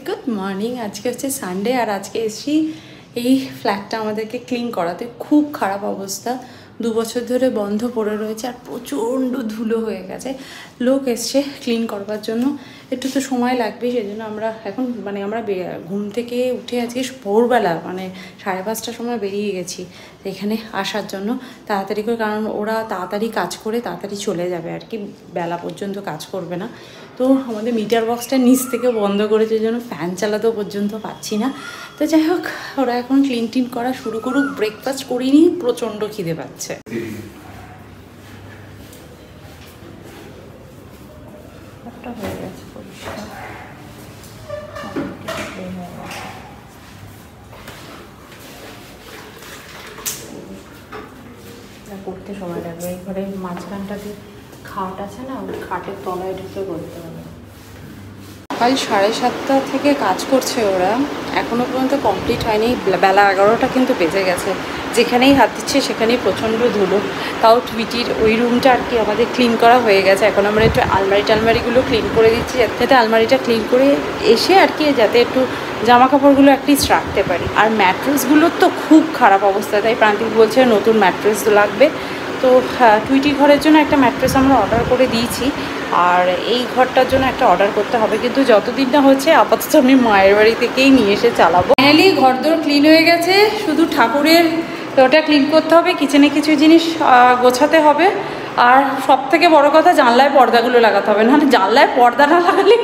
Good morning. আজকে হচ্ছে Sunday আর আজকে এসেছি এই ফ্ল্যাটটা আমাদেরকে ক্লিন করাতে। খুব খারাপ অবস্থা, 2 বছর ধরে বন্ধ পড়ে রয়েছে আর প্রচণ্ড ধুলো হয়ে গেছে। লোক এসছে ক্লিন করবার জন্য, একটু তো সময় লাগবে। সেই জন্য আমরা এখন আমরা ঘুম থেকে উঠে আজকে ভোরবেলা 5:30টার সময় বেরিয়ে গেছি এখানে আসার জন্য তাড়াতাড়ি করে, কারণ ওরা তাড়াতাড়ি কাজ করে তাড়াতাড়ি চলে যাবে আর কি, বেলা পর্যন্ত কাজ করবে না। তো আমাদের মিটার বক্সটা নিচ থেকে বন্ধ করেছে, জন্য ফ্যান চালাতেও পর্যন্ত পাচ্ছি না। তো যাই হোক, ওরা এখন ক্লিন টিন করা শুরু করুক। ব্রেকফাস্ট করিনি, প্রচণ্ড খিদে পাচ্ছে। হয়ে গেছে পরিষ্কার, করতে সময় লাগবে। এই ঘরে মাঝখানটাতে খাট আছে না, ওই খাটের তলায় ঢুকে করতে হবে। সকাল 7:30 থেকে কাজ করছে ওরা, এখনও পর্যন্ত কমপ্লিট হয়নি। বেলা 11টা কিন্তু বেজে গেছে। যেখানেই হাত দিচ্ছে সেখানেই প্রচণ্ড ধুলো। তাও টুইটির ওই রুমটা আর কি আমাদের ক্লিন করা হয়ে গেছে। এখন আমরা একটু আলমারিগুলো ক্লিন করে দিচ্ছি, যাতে আলমারিটা ক্লিন করে এসে আর কি যাতে একটু জামা কাপড়গুলো অ্যাটলিস্ট রাখতে পারি। আর ম্যাট্রেসগুলোর তো খুব খারাপ অবস্থা, তাই প্রান্তিক বলছে নতুন ম্যাট্রেস লাগবে। তো টুইটির ঘরের জন্য একটা ম্যাট্রেস আমরা অর্ডার করে দিয়েছি, আর এই ঘরটার জন্য একটা অর্ডার করতে হবে, কিন্তু যতদিন না হচ্ছে আপাতত আমি মায়ের বাড়ি থেকেই নিয়ে এসে চালাবো। ফাইনালি ঘরদোর ক্লিন হয়ে গেছে, শুধু ঠাকুরের ওটা ক্লিন করতে হবে, কিচেনে কিছু জিনিস গোছাতে হবে। আর সব থেকে বড় কথা, জানলায় পর্দাগুলো লাগাতে হবে। নাহলে জানলায় পর্দা না লাগালে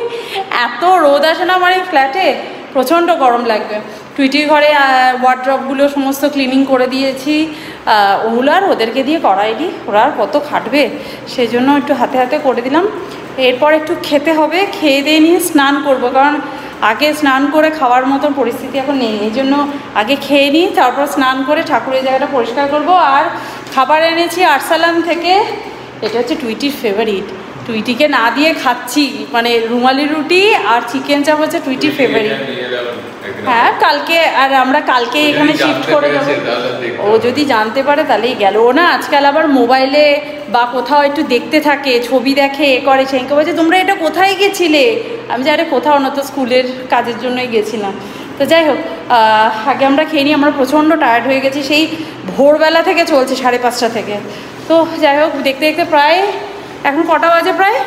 এত রোদ আসে না আমার এই ফ্ল্যাটে, প্রচণ্ড গরম লাগবে। টুইটির ঘরে ওয়ার্ড্রপগুলো সমস্ত ক্লিনিং করে দিয়েছি, ওগুলো আর ওদেরকে দিয়ে করাইনি, ওরা আর কত খাটবে, সেই জন্য একটু হাতে হাতে করে দিলাম। এরপর একটু খেতে হবে, খেয়ে দিয়ে নিয়ে স্নান করব, কারণ আগে স্নান করে খাওয়ার মতো পরিস্থিতি এখন নেই। এই জন্য আগে খেয়ে নিই, তারপর স্নান করে ঠাকুরের জায়গাটা পরিষ্কার করব। আর খাবার এনেছি আরসালান থেকে, এটা হচ্ছে টুইটির ফেভারিট। টুইটিকে না দিয়ে খাচ্ছি, রুমালি রুটি আর চিকেন চাপ হচ্ছে টুইটির ফেভারিট। হ্যাঁ, কালকে, আর আমরা কালকে এখানে শিফট করে যাবো। ও যদি জানতে পারে তাহলেই গেল। ও না আজকাল আবার মোবাইলে বা কোথাও একটু দেখতে থাকে, ছবি দেখে, এ করে। সেদিনকে বলছে তোমরা এটা কোথায় গেছিলে? আমি যে আরে কোথাও না, তো স্কুলের কাজের জন্যই গেছিলাম। তো যাই হোক, আগে আমরা খেয়ে নিই, আমরা প্রচণ্ড টায়ার্ড হয়ে গেছি, সেই ভোরবেলা থেকে চলছে 5:30 থেকে। তো যাই হোক, দেখতে দেখতে প্রায় এখন কটা বাজে, প্রায়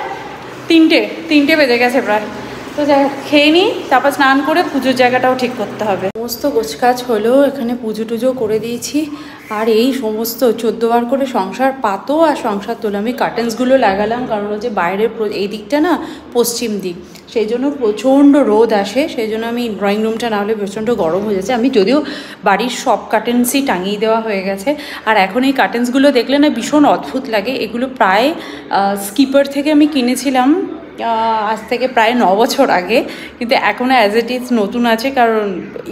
3টে বেজে গেছে প্রায়। তো যাই হোক, খেয়ে নিই, তারপর স্নান করে পুজোর জায়গাটাও ঠিক করতে হবে। সমস্ত গোছকাজ হলো, এখানে পুজো টুজো করে দিয়েছি। আর এই সমস্ত 14 বার করে সংসার পাতো আর সংসার তোলো। আমি কার্টেন্সগুলো লাগালাম, কারণ হচ্ছে বাইরের এই দিকটা না পশ্চিম দিক, সেই জন্য প্রচণ্ড রোদ আসে। সেই জন্য আমি ড্রয়িং রুমটা না হলে প্রচণ্ড গরম হয়ে যাচ্ছে। আমি যদিও বাড়ির সব কার্টেন্সই টাঙিয়ে দেওয়া হয়ে গেছে। আর এখন এই কার্টেন্সগুলো দেখলে না ভীষণ অদ্ভুত লাগে। এগুলো প্রায় স্কিপার থেকে আমি কিনেছিলাম আজ থেকে প্রায় 9 বছর আগে, কিন্তু এখনও অ্যাজ ইট ইজ নতুন আছে, কারণ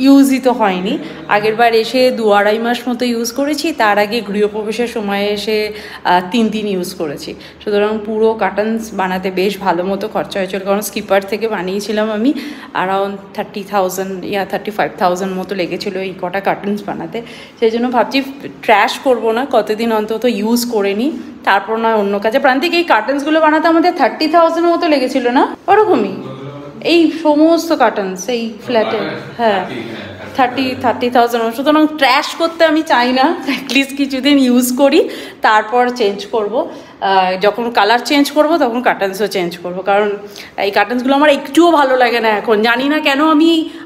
ইউজই তো হয়নি। আগেরবার এসে 2-2.5 মাস মতো ইউজ করেছি, তার আগে গৃহপ্রবেশের সময় এসে 3 দিন ইউজ করেছি। সুতরাং পুরো কার্টেন্স বানাতে বেশ ভালো মতো খরচা হয়েছিল, কারণ স্কিপার থেকে বানিয়েছিলাম আমি। অ্যারাউন্ড 30,000 ইয়া 35,000 মতো লেগেছিলো এই কটা কার্টেন্স বানাতে। সেই জন্য ভাবছি ট্র্যাশ করবো না, কতদিন অন্তত ইউজ করে নিই, তারপর নয় অন্য কাজে। প্রান্তিক এই কার্টেন্সগুলো বানাতে আমাদের 30,000 মতো লেগেছিল না, ওরকমই এই সমস্ত কার্টেন্স এই ফ্ল্যাটে। হ্যাঁ, 30,000। সুতরাং ট্র্যাশ করতে আমি চাই না, অ্যাটলিস্ট কিছুদিন ইউজ করি, তারপর চেঞ্জ করব। যখন কালার চেঞ্জ করব তখন কার্টেন্সও চেঞ্জ করব, কারণ এই কার্টেন্সগুলো আমার একটুও ভালো লাগে না এখন। জানি না কেন,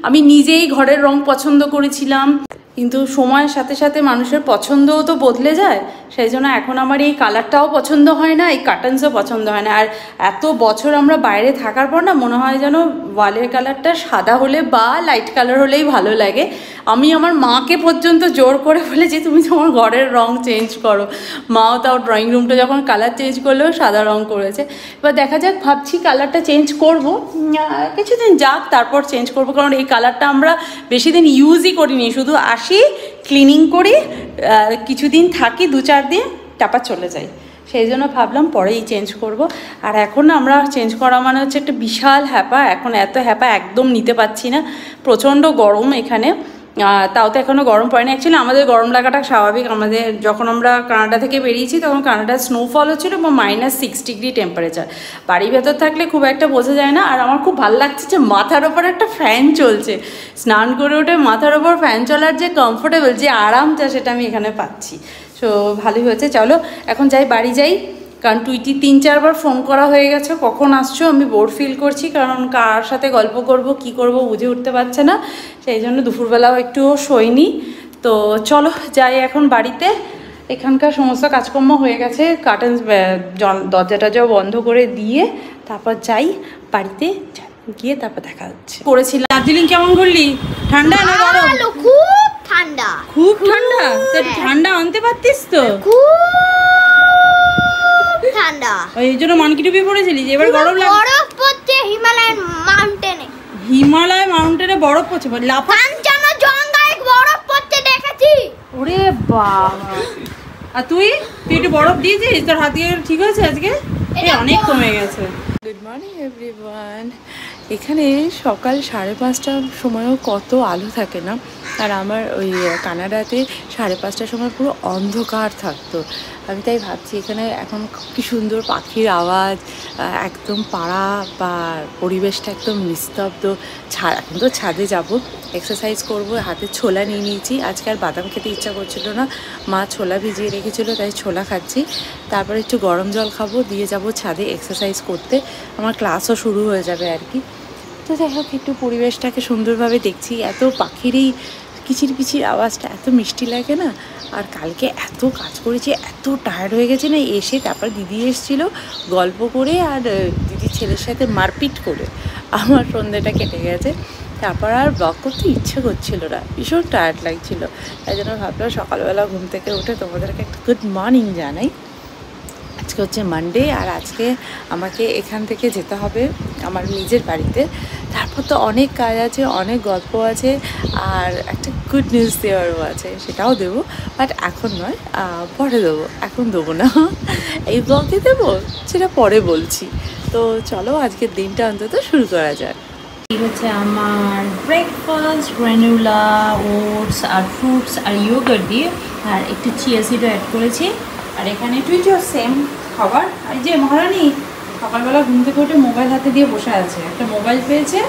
আমি নিজেই ঘরের রং পছন্দ করেছিলাম, কিন্তু সময়ের সাথে সাথে মানুষের পছন্দও তো বদলে যায়। সেই জন্য এখন আমার এই কালারটাও পছন্দ হয় না, এই কার্টেন্সও পছন্দ হয় না। আর এত বছর আমরা বাইরে থাকার পর না মনে হয় যেন ওয়ালের কালারটা সাদা হলে বা লাইট কালার হলেই ভালো লাগে। আমি আমার মাকে পর্যন্ত জোর করে বলেছি তুমি তোমার ঘরের রং চেঞ্জ করো। মাও তাও ড্রয়িং রুমটা যখন কালার চেঞ্জ করলেও সাদা রং করেছে। এবার দেখা যাক, ভাবছি কালারটা চেঞ্জ করব, কিছুদিন যাক তারপর চেঞ্জ করব, কারণ এই কালারটা আমরা বেশি দিন ইউজই করিনি। শুধু আসি, ক্লিনিং করি, কিছুদিন থাকি, 2-4 দিন, তারপর চলে যাই। সেই জন্য ভাবলাম পরেই চেঞ্জ করব। আর এখন আমরা চেঞ্জ করা মানে হচ্ছে একটা বিশাল হ্যাপা। এখন এত হ্যাপা একদম নিতে পারছি না, প্রচণ্ড গরম এখানে। তাও তো এখনও গরম পড়েনি। অ্যাকচুয়ালি আমাদের গরম লাগাটা স্বাভাবিক। আমাদের যখন আমরা কানাডা থেকে বেরিয়েছি তখন কানাডার স্নোফল হচ্ছিলো এবং -6 ডিগ্রি টেম্পারেচার। বাড়ির ভেতর থাকলে খুব একটা বোঝা যায় না। আর আমার খুব ভালো লাগছে যে মাথার ওপর একটা ফ্যান চলছে, স্নান করে উঠে মাথার ওপর ফ্যান চলার যে কমফোর্টেবল, যে আরামটা, সেটা আমি এখানে পাচ্ছি। সো ভালোই হয়েছে। চলো এখন যাই, বাড়ি যাই, কারণ টুইটি 3-4 বার ফোন করা হয়ে গেছে কখন আসছো। আমি বোর ফিল করছি, কারণ কার সাথে গল্প করব কি করব বুঝে উঠতে পারছে না, সেই জন্য দুপুরবেলাও একটু শোয়নি। তো চলো যাই এখন বাড়িতে। এখানকার সমস্ত কাজকর্ম হয়ে গেছে, কার্টেন্স দরজা টরজাও বন্ধ করে দিয়ে তারপর যাই বাড়িতে, গিয়ে তারপর দেখা হচ্ছে। করেছিলাম। দার্জিলিং কেমন ঘুরলি? ঠান্ডা না গরম? খুব ঠান্ডা। খুব ঠান্ডা? ঠান্ডা আনতে পারতিস তো। ঠান্ডা, এই জন্য মানকি টুপি পরেছিলি যে এবার গরম লাগে। বরফ পড়ছে হিমালয় মাউন্টেনে। হিমালয় মাউন্টেনে বরফ পড়ছে? কাঞ্চনজঙ্ঘায় বরফ পড়ছে দেখেছি। ওরে বাবা! আর তুই একটু বরফ দিয়েছিস? তোর হাত দিয়ে ঠিক হয়েছে আজকে? অনেক কমে গেছে। Good morning everyone. এখানে সকাল 5:30টার সময়ও কত আলো থাকে না। আর আমার ওই কানাডাতে 5:30টার সময় পুরো অন্ধকার থাকতো। আমি তাই ভাবছি এখানে এখন কি সুন্দর পাখির আওয়াজ, একদম পাড়া বা পরিবেশটা একদম নিস্তব্ধ। এখন তো ছাদে যাব, এক্সারসাইজ করব, হাতে ছোলা নিয়ে নিয়েছি। আজকে আর বাদাম খেতে ইচ্ছা করছিল না, মা ছোলা ভিজিয়ে রেখেছিলো তাই ছোলা খাচ্ছি। তারপরে একটু গরম জল খাবো, দিয়ে যাব ছাদে এক্সারসাইজ করতে। আমার ক্লাসও শুরু হয়ে যাবে আর কি। তো যাই হোক, একটু পরিবেশটাকে সুন্দরভাবে দেখছি। এত পাখির এই কিচির পিচির আওয়াজটা এত মিষ্টি লাগে না। আর কালকে এত কাজ করেছি, এত টায়ার্ড হয়ে গেছে না, এসে তারপর দিদি এসেছিলো, গল্প করে আর দিদির ছেলের সাথে মারপিট করে আমার সন্ধ্যেটা কেটে গেছে। তারপর আর ব্লগ করতে ইচ্ছে করছিল না, ভীষণ টায়ার্ড লাগছিল। তাই জন্য ভাবলাম সকালবেলা ঘুম থেকে উঠে তোমাদেরকে একটা গুড মর্নিং জানাই। আজকে হচ্ছে মানডে, আর আজকে আমাকে এখান থেকে যেতে হবে আমার নিজের বাড়িতে। তারপর তো অনেক কাজ আছে, অনেক গল্প আছে, আর একটা গুড নিউজ দেওয়ারও আছে, সেটাও দেবো। বাট এখন নয়, পরে দেবো, এখন দেবো না। এই ব্লগে দেবো, সেটা পরে বলছি। তো চলো আজকের দিনটা অন্তত শুরু করা যাক। এই হচ্ছে আমার ব্রেকফাস্ট, গ্রানুলা, ওটস আর ফ্রুটস আর ইয়োগার্ট দিয়ে, আর একটু চিয়া সিডও অ্যাড করেছি। আর এখানে টুইটিও সেম খাবার। আর যে মহারানী সকালবেলা ঘুম থেকে উঠে মোবাইল হাতে দিয়ে বসে আছে, একটা মোবাইল পেয়েছে,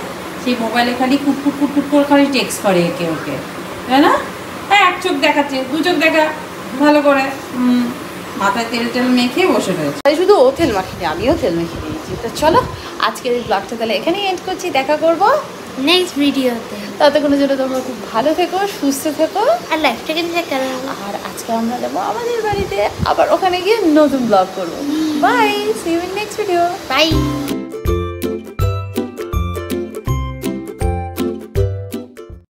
সেই মোবাইলে খালি কুটকুট কুটকুট করে খালি টেক্সট করে একে ওকে, তাই না? হ্যাঁ, এক চোখ দেখাচ্ছে, দু চোখ দেখা ভালো করে, মাথায় তেল টেল মেখে বসে রয়েছে। তাই শুধু ও তেল মাখিনি, আমিও তেল মেখে দিয়েছি। তো চলো আজকের এই ব্লগটা তাহলে এখানেই এন্ড করছি, দেখা করবো নেক্সট ভিডিওতে। ততক্ষণের জন্য তোমরা খুব ভালো থেকো, সুস্থ থেকো, আর লাইফটাকে চেক করো। আর আজকে আমরা যাবো আমাদের বাড়িতে, আবার ওখানে গিয়ে নতুন ব্লগ করবো। Bye, see you in next video. By.